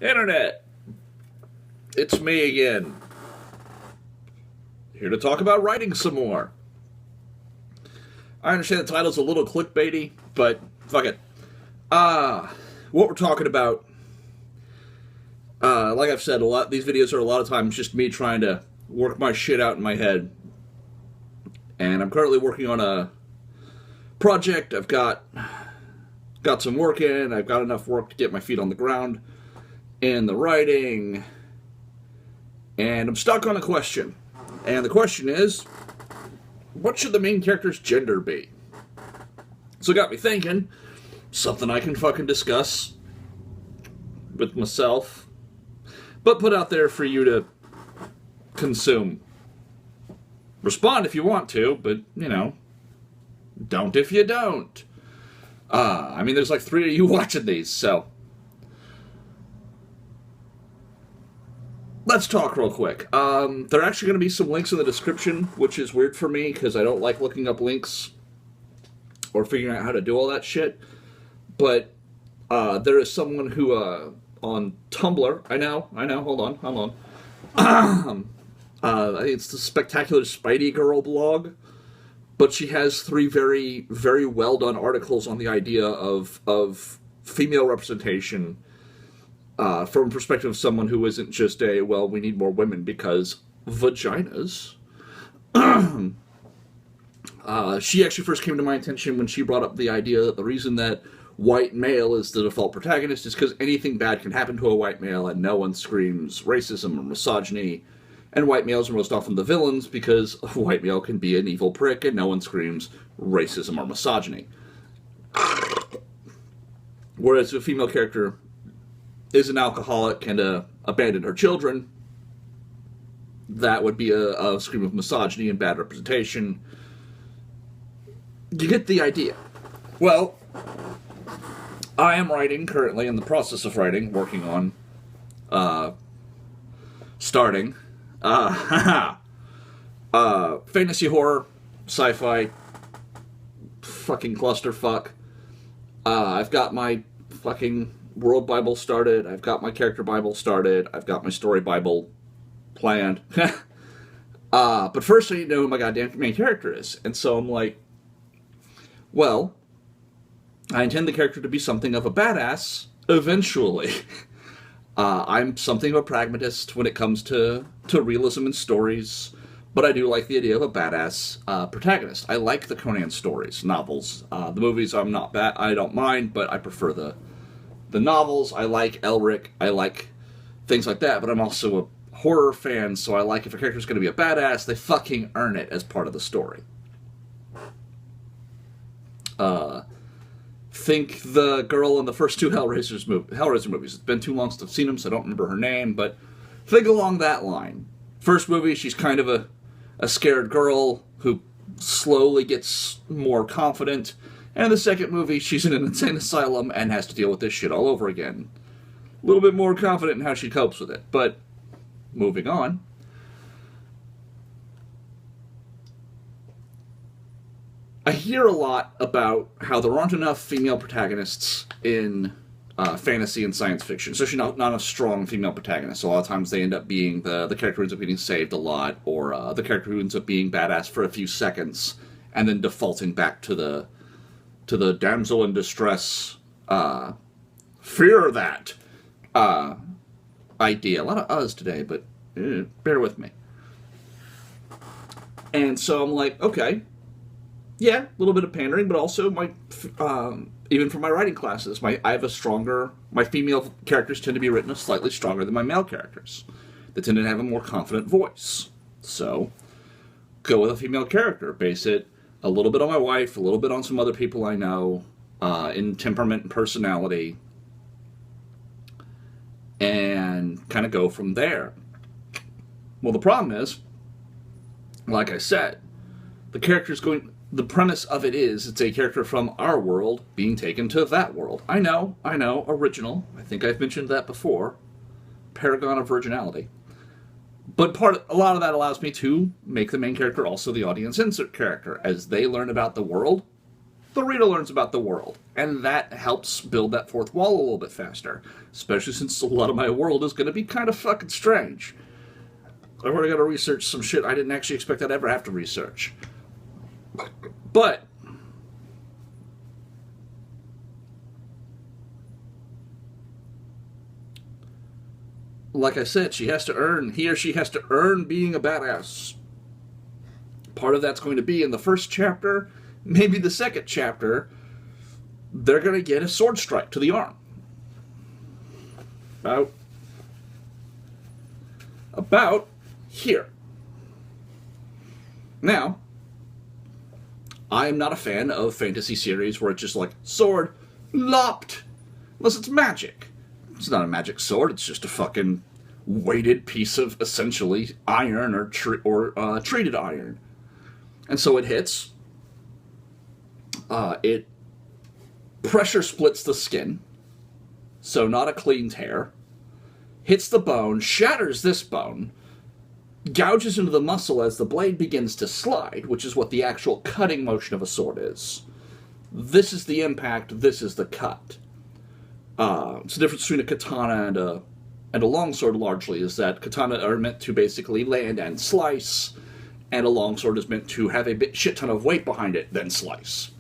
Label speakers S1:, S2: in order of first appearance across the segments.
S1: Internet, it's me again. Here to talk about writing some more. I understand the title's a little clickbaity, but fuck it. What we're talking about, like I've said, these videos are a lot of times just me trying to work my shit out in my head. And I'm currently working on a project. I've got some work in. I've got enough work to get my feet on the ground in the writing. And I'm stuck on a question. And the question is, what should the main character's gender be? So it got me thinking, something I can fucking discuss with myself, but put out there for you to consume. Respond if you want to, but, don't if you don't. There's like 3 of you watching these, so let's talk real quick. There are actually going to be some links in the description, which is weird for me, because I don't like looking up links or figuring out how to do all that shit. But there is someone who, on Tumblr, I know, hold on. I think it's the Spectacular Spideygirl blog, but she has 3 very, very well done articles on the idea of female representation from a perspective of someone who isn't just we need more women because vaginas. She actually first came to my attention when she brought up the idea that the reason that white male is the default protagonist is because anything bad can happen to a white male and no one screams racism or misogyny. And white males are most often the villains because a white male can be an evil prick and no one screams racism or misogyny. Whereas a female character is an alcoholic and abandoned her children, that would be a scream of misogyny and bad representation. You get the idea. Well, I am writing currently, in the process of writing, working on starting fantasy horror, sci-fi, fucking clusterfuck. I've got my fucking world Bible started. I've got my character Bible started. I've got my story Bible planned. But first I need to know who my goddamn main character is. And so I'm like, well, I intend the character to be something of a badass eventually. I'm something of a pragmatist when it comes to realism and stories, but I do like the idea of a badass protagonist. I like the Conan stories, novels. The movies I don't mind, but I prefer the novels. I like Elric. I like things like that, but I'm also a horror fan, so I like if a character's going to be a badass, they fucking earn it as part of the story. Think the girl in the first 2 Hellraiser movies. It's been too long since I've seen them, so I don't remember her name, but think along that line. First movie, she's kind of a scared girl who slowly gets more confident, and the second movie, she's in an insane asylum and has to deal with this shit all over again. A little bit more confident in how she copes with it, but moving on. I hear a lot about how there aren't enough female protagonists in fantasy and science fiction, especially not a strong female protagonist. A lot of times they end up being the character who ends up getting saved a lot, or the character who ends up being badass for a few seconds, and then defaulting back to the damsel in distress, fear that idea. A lot of us today, but bear with me. And so I'm like, okay. Yeah, a little bit of pandering, but also even for my writing classes, my female characters tend to be written slightly stronger than my male characters. They tend to have a more confident voice. So, go with a female character. Base it a little bit on my wife, a little bit on some other people I know, in temperament and personality, and kind of go from there. Well, the problem is, like I said, the premise of it is, it's a character from our world being taken to that world. I know, original. I think I've mentioned that before. Paragon of originality. But a lot of that allows me to make the main character also the audience insert character. As they learn about the world, the reader learns about the world, and that helps build that fourth wall a little bit faster, especially since a lot of my world is going to be kind of fucking strange. I've already got to research some shit I didn't actually expect I'd ever have to research. But like I said, he or she has to earn being a badass. Part of that's going to be in the first chapter, maybe the second chapter, they're going to get a sword strike to the arm. About here. Now, I am not a fan of fantasy series where it's just like, sword, lopped, unless it's magic. It's not a magic sword, it's just a fucking weighted piece of essentially iron or treated iron. And so it hits. It pressure splits the skin, so not a clean tear. Hits the bone, shatters this bone, gouges into the muscle as the blade begins to slide, which is what the actual cutting motion of a sword is. This is the impact, this is the cut. It's the difference between a katana and a longsword largely, is that katana are meant to basically land and slice, and a longsword is meant to have a shit ton of weight behind it, then slice.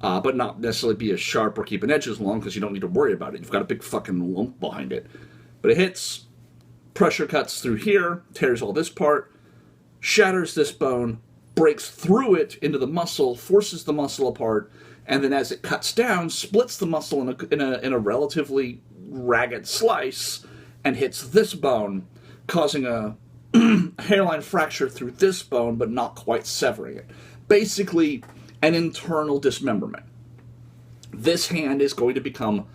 S1: But not necessarily be as sharp or keep an edge as long, because you don't need to worry about it. You've got a big fucking lump behind it. But it hits, pressure cuts through here, tears all this part, shatters this bone, breaks through it into the muscle, forces the muscle apart, and then as it cuts down, splits the muscle in a relatively ragged slice, and hits this bone, causing a hairline fracture through this bone, but not quite severing it. Basically, an internal dismemberment. This hand is going to become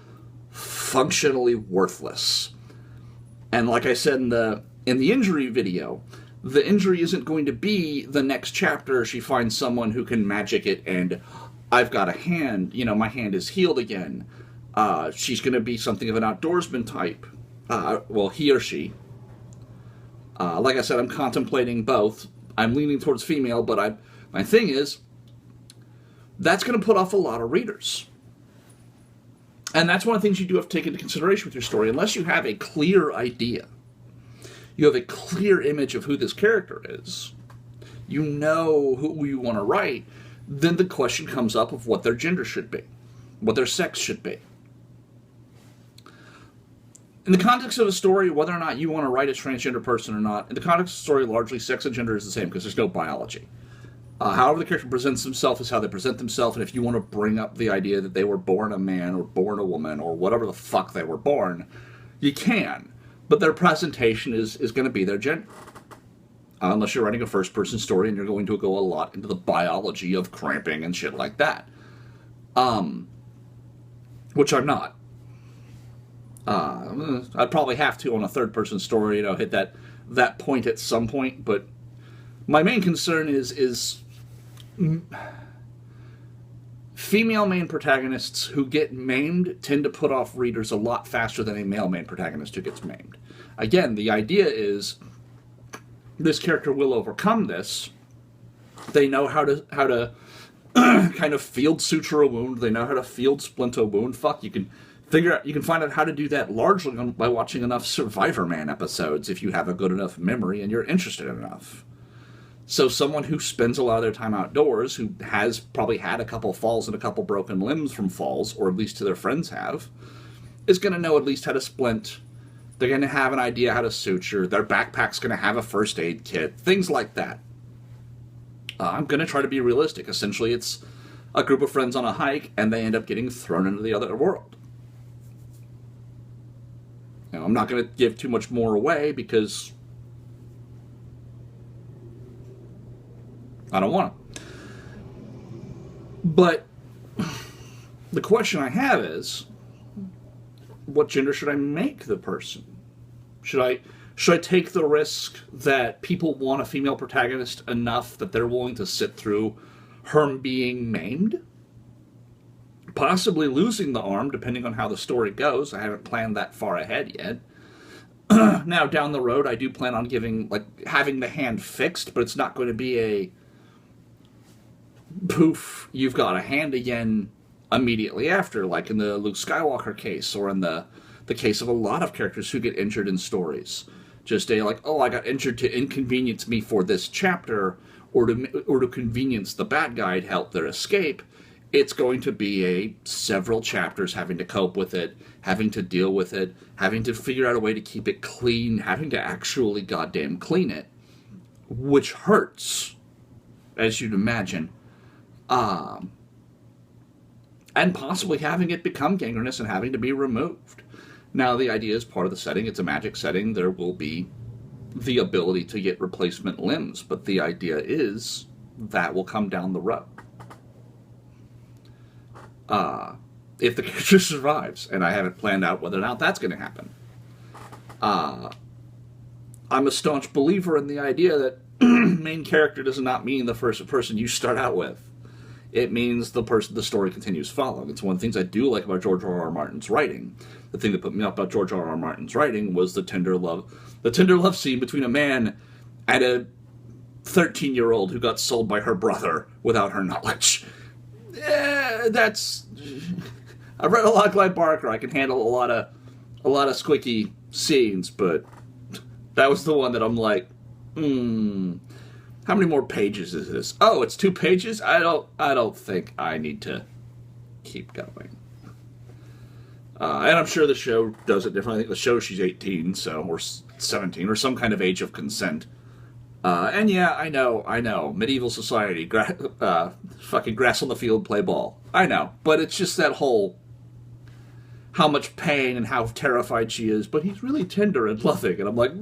S1: functionally worthless. And like I said in the injury video, the injury isn't going to be the next chapter she finds someone who can magic it and I've got a hand, my hand is healed again. She's going to be something of an outdoorsman type. He or she. Like I said, I'm contemplating both. I'm leaning towards female, but my thing is, that's going to put off a lot of readers. And that's one of the things you do have to take into consideration with your story. Unless you have a clear idea, you have a clear image of who this character is, you know who you want to write, then the question comes up of what their gender should be, what their sex should be. In the context of a story, whether or not you want to write a transgender person or not, in the context of the story, largely sex and gender is the same because there's no biology. However the character presents themselves is how they present themselves, and if you want to bring up the idea that they were born a man or born a woman or whatever the fuck they were born, you can. But their presentation is going to be their gender. Unless you're writing a first-person story and you're going to go a lot into the biology of cramping and shit like that. Which I'm not. I'd probably have to on a third-person story, hit that point at some point, but my main concern is female main protagonists who get maimed tend to put off readers a lot faster than a male main protagonist who gets maimed. Again, the idea is this character will overcome this. They know how to kind of field suture a wound. They know how to field splint a wound. You can find out how to do that largely by watching enough Survivor Man episodes if you have a good enough memory and you're interested enough. So someone who spends a lot of their time outdoors, who has probably had a couple falls and a couple broken limbs from falls, or at least their friends have, is going to know at least how to splint. They're going to have an idea how to suture. Their backpack's going to have a first aid kit. Things like that. I'm going to try to be realistic. Essentially, it's a group of friends on a hike, and they end up getting thrown into the other world. I'm not going to give too much more away because I don't want to. But the question I have is, what gender should I make the person? Should I take the risk that people want a female protagonist enough that they're willing to sit through her being maimed? Possibly losing the arm, depending on how the story goes. I haven't planned that far ahead yet. Now, down the road, I do plan on having the hand fixed, but it's not going to be poof, you've got a hand again immediately after, like in the Luke Skywalker case, or in the case of a lot of characters who get injured in stories. Just like, oh, I got injured to inconvenience me for this chapter, or to convenience the bad guy to help their escape. It's going to be several chapters having to cope with it, having to deal with it, having to figure out a way to keep it clean, having to actually goddamn clean it, which hurts, as you'd imagine. And possibly having it become gangrenous and having to be removed. Now, the idea is part of the setting. It's a magic setting. There will be the ability to get replacement limbs, but the idea is that will come down the road. If the character survives, and I haven't planned out whether or not that's going to happen. I'm a staunch believer in the idea that main character does not mean the first person you start out with. It means the person the story continues following. It's one of the things I do like about George R.R. Martin's writing. The thing that put me off about George R.R. Martin's writing was the tender love scene between a man and a 13-year-old who got sold by her brother without her knowledge. That's... I've read a lot of Clive Barker. I can handle a lot of squicky scenes, but that was the one that I'm like, how many more pages is this? Oh, it's 2 pages? I don't think I need to keep going. And I'm sure the show does it differently. I think the show she's 18, or 17, or some kind of age of consent. And yeah, I know. Medieval society, fucking grass on the field, play ball. I know. But it's just that whole, how much pain and how terrified she is, but he's really tender and loving. And I'm like,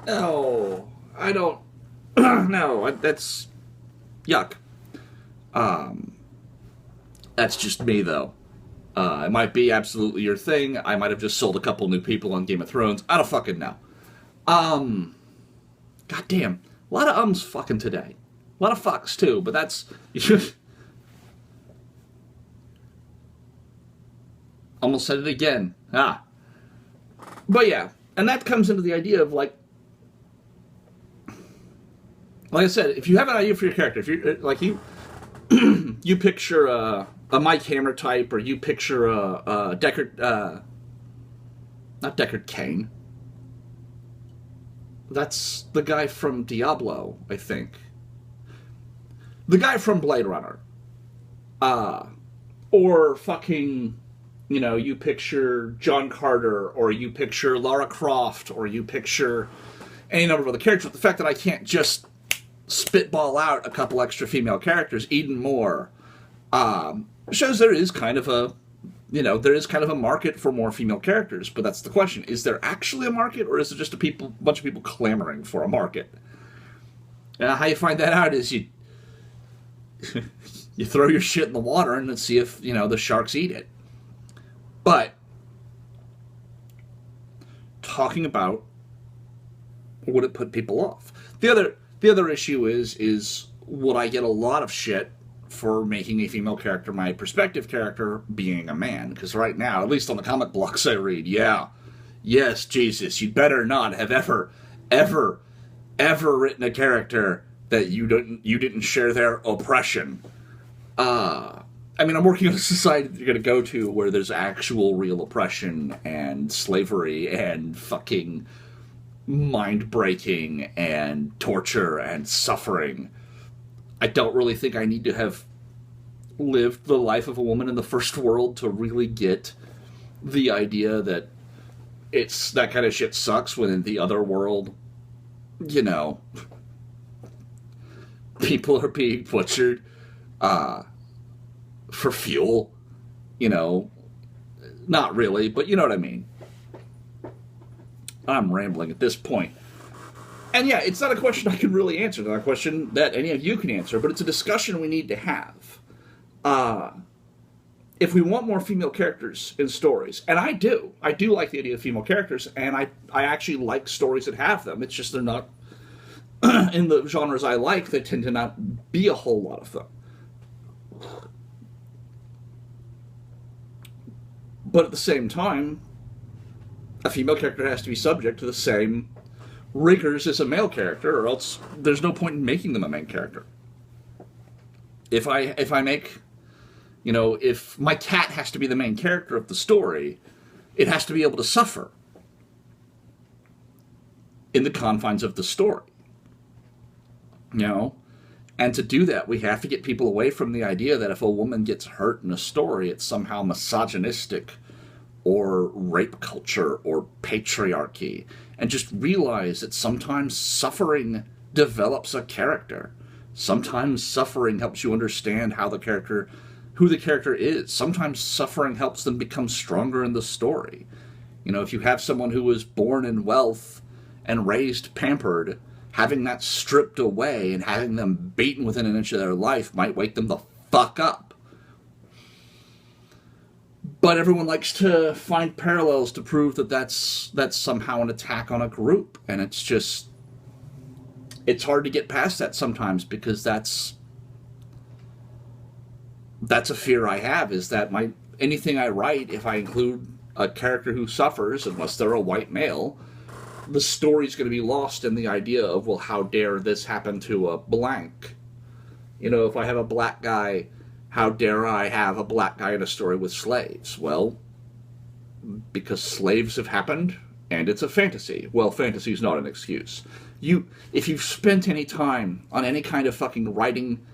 S1: no, I don't, no, that's yuck. That's just me, though. It might be absolutely your thing. I might have just sold a couple new people on Game of Thrones. I don't fucking know. Goddamn. A lot of ums fucking today. A lot of fucks, too, but that's... Almost said it again. But yeah, and that comes into the idea of, like I said, if you have an idea for your character, if you're, like, you picture a Mike Hammer type, or you picture a Deckard, not Deckard Cain. That's the guy from Diablo, I think. The guy from Blade Runner. Or fucking, you picture John Carter, or you picture Lara Croft, or you picture any number of other characters. But the fact that I can't just spitball out a couple extra female characters, Eden Moore, shows there is kind of a market for more female characters. But that's the question. Is there actually a market, or is it just a bunch of people clamoring for a market? How you find that out is you throw your shit in the water and then see if, the sharks eat it. But talking about, would it put people off? The other issue is would I get a lot of shit for making a female character my perspective character being a man? Because right now, at least on the comic blocks I read, yes, Jesus, you better not have ever written a character that you didn't share their oppression. I'm working on a society that you're going to go to where there's actual real oppression and slavery and fucking mind-breaking and torture and suffering. I don't really think I need to have lived the life of a woman in the first world to really get the idea that it's that kind of shit sucks, when in the other world, people are being butchered for fuel. Not really, but you know what I mean. I'm rambling at this point. And yeah, it's not a question I can really answer. It's not a question that any of you can answer, but it's a discussion we need to have. If we want more female characters in stories, and I do like the idea of female characters, and I actually like stories that have them. It's just they're not, in the genres I like, they tend to not be a whole lot of them. But at the same time, a female character has to be subject to the same Riggers is a male character, or else there's no point in making them a main character. If I make, if my cat has to be the main character of the story, it has to be able to suffer in the confines of the story. And to do that, we have to get people away from the idea that if a woman gets hurt in a story, it's somehow misogynistic or rape culture or patriarchy, and just realize that sometimes suffering develops a character. Sometimes suffering helps you understand who the character is. Sometimes suffering helps them become stronger in the story. If you have someone who was born in wealth and raised pampered, having that stripped away and having them beaten within an inch of their life might wake them the fuck up. But everyone likes to find parallels to prove that that's somehow an attack on a group. And it's hard to get past that sometimes, because that's a fear I have, is that anything I write, if I include a character who suffers, unless they're a white male, the story's going to be lost in the idea of, well, how dare this happen to a blank? If I have a black guy, how dare I have a black guy in a story with slaves? Well, because slaves have happened, and it's a fantasy. Well, fantasy is not an excuse. If you've spent any time on any kind of fucking writing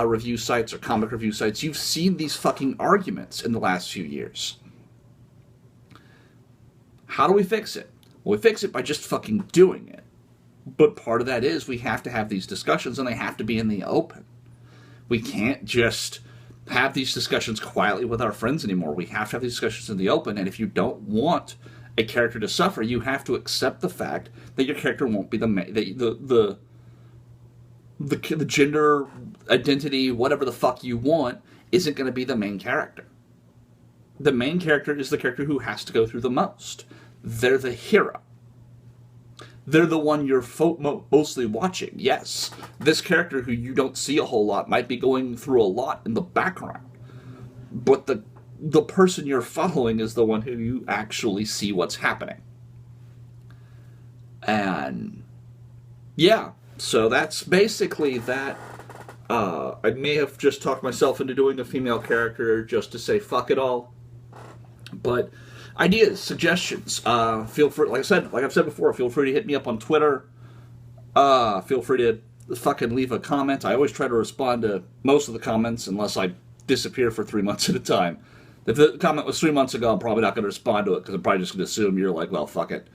S1: review sites or comic review sites, you've seen these fucking arguments in the last few years. How do we fix it? Well, we fix it by just fucking doing it. But part of that is we have to have these discussions, and they have to be in the open. We can't just have these discussions quietly with our friends anymore. We have to have these discussions in the open, and if you don't want a character to suffer, you have to accept the fact that your character won't be the gender identity, whatever the fuck you want, isn't going to be the main character. The main character is the character who has to go through the most. They're the hero. They're the one you're mostly watching. Yes, this character who you don't see a whole lot might be going through a lot in the background, but the person you're following is the one who you actually see what's happening. And yeah, so that's basically that. I may have just talked myself into doing a female character just to say fuck it all, but ideas, suggestions, feel free, like I've said before, feel free to hit me up on Twitter. Feel free to fucking leave a comment. I always try to respond to most of the comments unless I disappear for 3 months at a time. If the comment was 3 months ago, I'm probably not going to respond to it, because I'm probably just going to assume you're like, well, fuck it.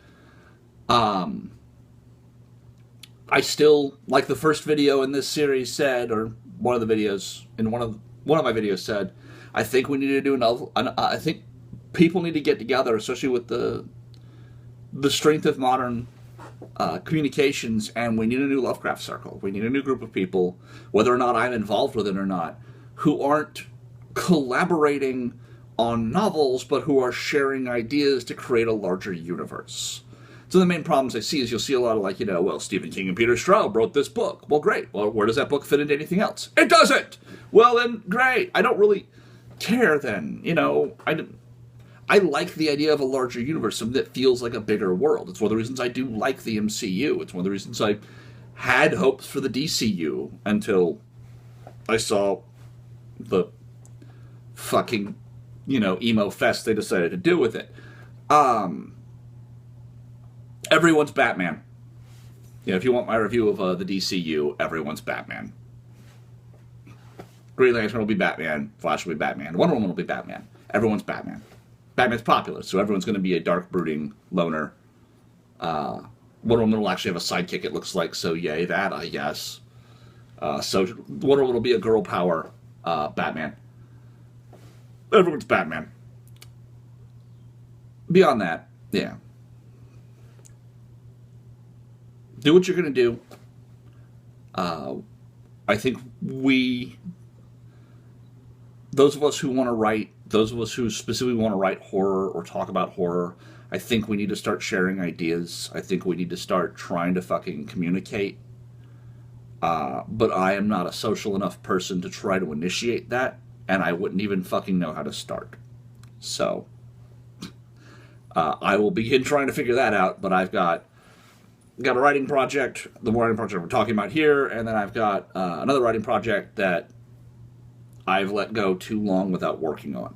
S1: I still, like the first video in this series said, or one of my videos said, I think we need to do I think people need to get together, especially with the strength of modern communications, and we need a new Lovecraft circle. We need a new group of people, whether or not I'm involved with it or not, who aren't collaborating on novels, but who are sharing ideas to create a larger universe. So the main problems I see is you'll see a lot of well, Stephen King and Peter Straub wrote this book. Well, great. Well, where does that book fit into anything else? It doesn't! Well, then, great. I don't really care then. I like the idea of a larger universe, something that feels like a bigger world. It's one of the reasons I do like the MCU. It's one of the reasons I had hopes for the DCU until I saw the fucking, emo fest they decided to do with it. Everyone's Batman. If you want my review of the DCU, everyone's Batman. Green Lantern will be Batman. Flash will be Batman. Wonder Woman will be Batman. Everyone's Batman. Batman's popular, so everyone's going to be a dark, brooding loner. Wonder Woman will actually have a sidekick, it looks like, so yay that, I guess. So Wonder Woman will be a girl power Batman. Everyone's Batman. Beyond that, yeah. Do what you're going to do. I think those of us who want to write, those of us who specifically want to write horror or talk about horror, I think we need to start sharing ideas. I think we need to start trying to fucking communicate. But I am not a social enough person to try to initiate that, and I wouldn't even fucking know how to start. So, I will begin trying to figure that out, but I've got got a writing project, the writing project we're talking about here, and then I've got another writing project that I've let go too long without working on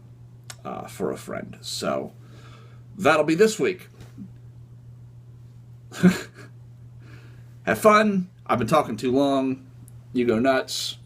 S1: for a friend. So that'll be this week. Have fun. I've been talking too long. You go nuts.